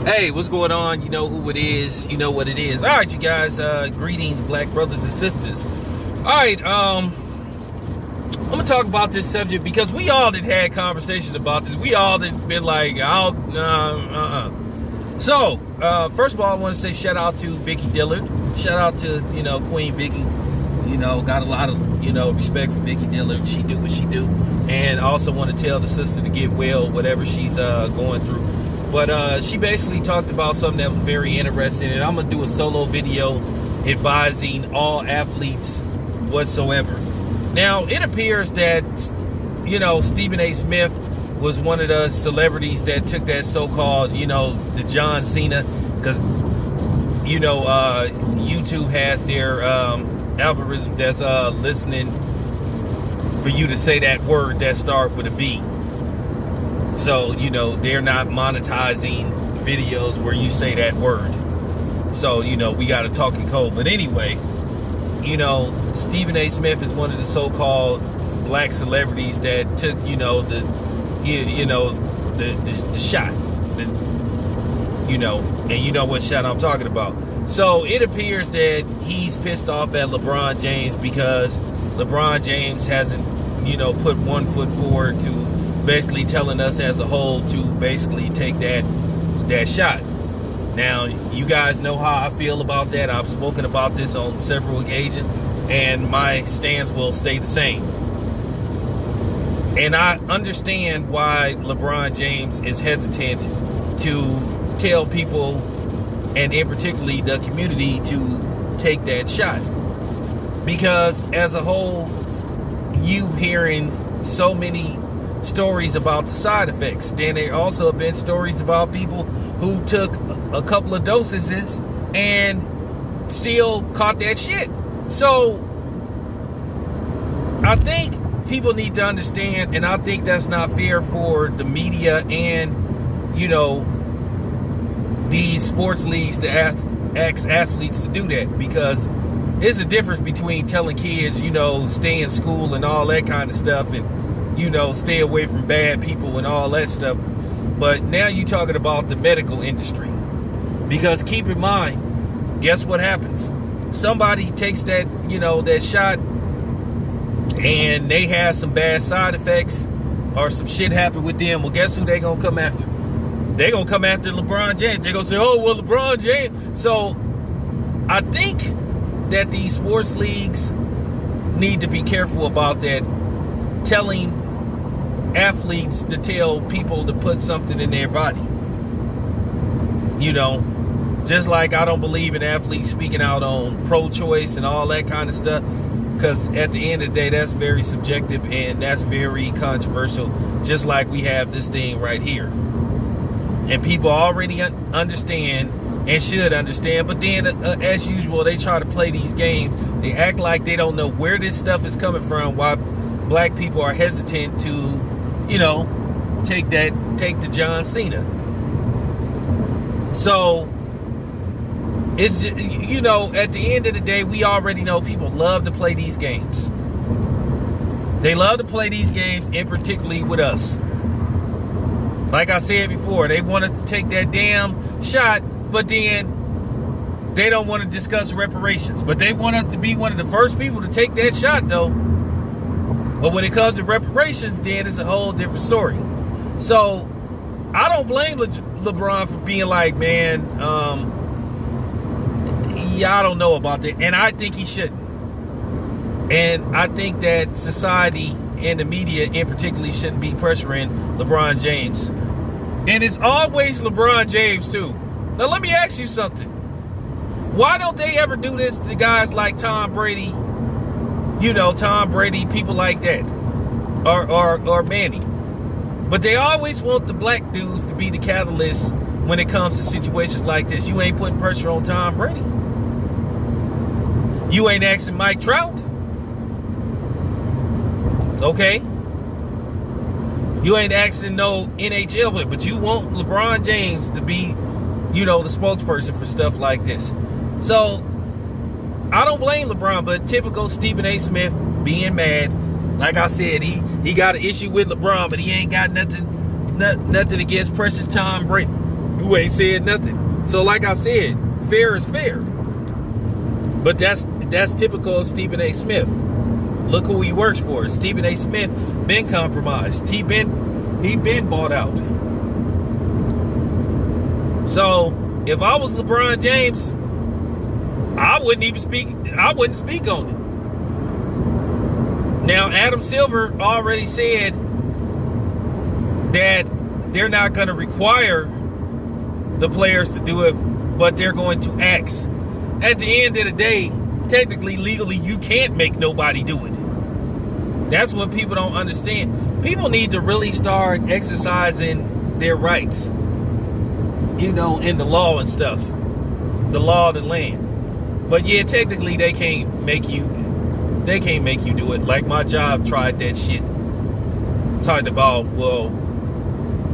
Hey, what's going on? You know who it is. You know what it is. All right, you guys. Greetings, black brothers and sisters. All right, I'm gonna talk about this subject because we all had conversations about this. We all been like, So, first of all, I want to say shout out to Vicky Dillard. Shout out to Queen Vicky. Got a lot of respect for Vicky Dillard. She do what she do, and I also want to tell the sister to get well, whatever she's going through. But she basically talked about something that was very interesting, and I'm going to do a solo video advising all athletes whatsoever. Now, it appears that, Stephen A. Smith was one of the celebrities that took that so-called, the John Cena, because, YouTube has their algorithm that's listening for you to say that word that starts with a V. So, they're not monetizing videos where you say that word. So, we got to talk in code. But anyway, Stephen A. Smith is one of the so-called black celebrities that took, the shot. And you know what shot I'm talking about. So, it appears that he's pissed off at LeBron James because LeBron James hasn't, put one foot forward to basically telling us as a whole to basically take that shot. Now, you guys know how I feel about that. I've spoken about this on several occasions, and my stance will stay the same. And I understand why LeBron James is hesitant to tell people, and in particularly the community, to take that shot. Because as a whole, you hearing so many stories about the side effects. Then there also have been stories about people who took a couple of dosages and still caught that shit. So I think people need to understand, and I think that's not fair for the media and these sports leagues to ask athletes to do that, because there's a difference between telling kids stay in school and all that kind of stuff, and stay away from bad people and all that stuff. But now you're talking about the medical industry. Because keep in mind, guess what happens? Somebody takes that, that shot, and they have some bad side effects or some shit happen with them. Well, guess who they gonna come after? They gonna come after LeBron James. They gonna say, oh, well, LeBron James. So I think that these sports leagues need to be careful about that, telling athletes to tell people to put something in their body. Just like I don't believe in athletes speaking out on pro-choice and all that kind of stuff, because at the end of the day, that's very subjective and that's very controversial, just like we have this thing right here. And people already understand and should understand, but then as usual, they try to play these games. They act like they don't know where this stuff is coming from, while black people are hesitant to take the John Cena. So it's at the end of the day, we already know people love to play these games. They love to play these games, and particularly with us. Like I said before, they want us to take that damn shot, but then they don't want to discuss reparations. But they want us to be one of the first people to take that shot, though. But when it comes to reparations, then it's a whole different story. So I don't blame LeBron for being like, man, I don't know about that. And I think he shouldn't. And I think that society and the media in particular shouldn't be pressuring LeBron James. And it's always LeBron James too. Now let me ask you something. Why don't they ever do this to guys like Tom Brady? Tom Brady, people like that, or Manny. But they always want the black dudes to be the catalyst when it comes to situations like this. You ain't putting pressure on Tom Brady. You ain't asking Mike Trout. Okay? You ain't asking no NHL player, but you want LeBron James to be, the spokesperson for stuff like this. So I don't blame LeBron, but typical Stephen A. Smith being mad. Like I said, he got an issue with LeBron, but he ain't got nothing against precious Tom Brady. who ain't said nothing. So like I said, fair is fair. But that's typical of Stephen A. Smith. Look who he works for. Stephen A. Smith been compromised. He been bought out. So if I was LeBron James, I wouldn't speak on it. Now, Adam Silver already said that they're not going to require the players to do it, but they're going to ask. At the end of the day, technically, legally, you can't make nobody do it. That's what people don't understand. People need to really start exercising their rights, in the law and stuff. The law of the land. But yeah, technically, they can't make you do it. Like my job tried that shit. Talked about, well,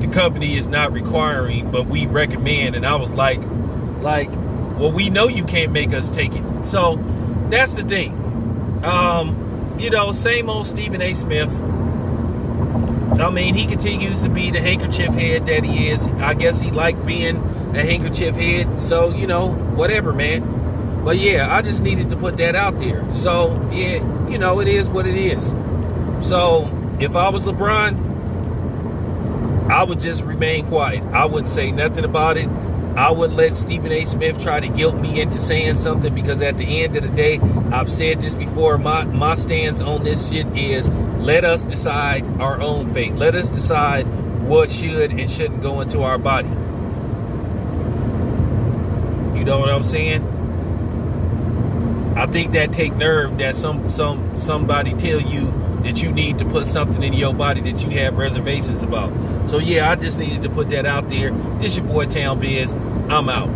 the company is not requiring, but we recommend. And I was like, well, we know you can't make us take it. So that's the thing. Same old Stephen A. Smith. I mean, he continues to be the handkerchief head that he is. I guess he liked being a handkerchief head. So, whatever, man. But yeah, I just needed to put that out there. So, yeah, it is what it is. So, if I was LeBron, I would just remain quiet. I wouldn't say nothing about it. I wouldn't let Stephen A. Smith try to guilt me into saying something, because at the end of the day, I've said this before, my stance on this shit is let us decide our own fate. Let us decide what should and shouldn't go into our body. You know what I'm saying? I think that take nerve that somebody tell you that you need to put something in your body that you have reservations about. So yeah, I just needed to put that out there. This your boy Town Biz. I'm out.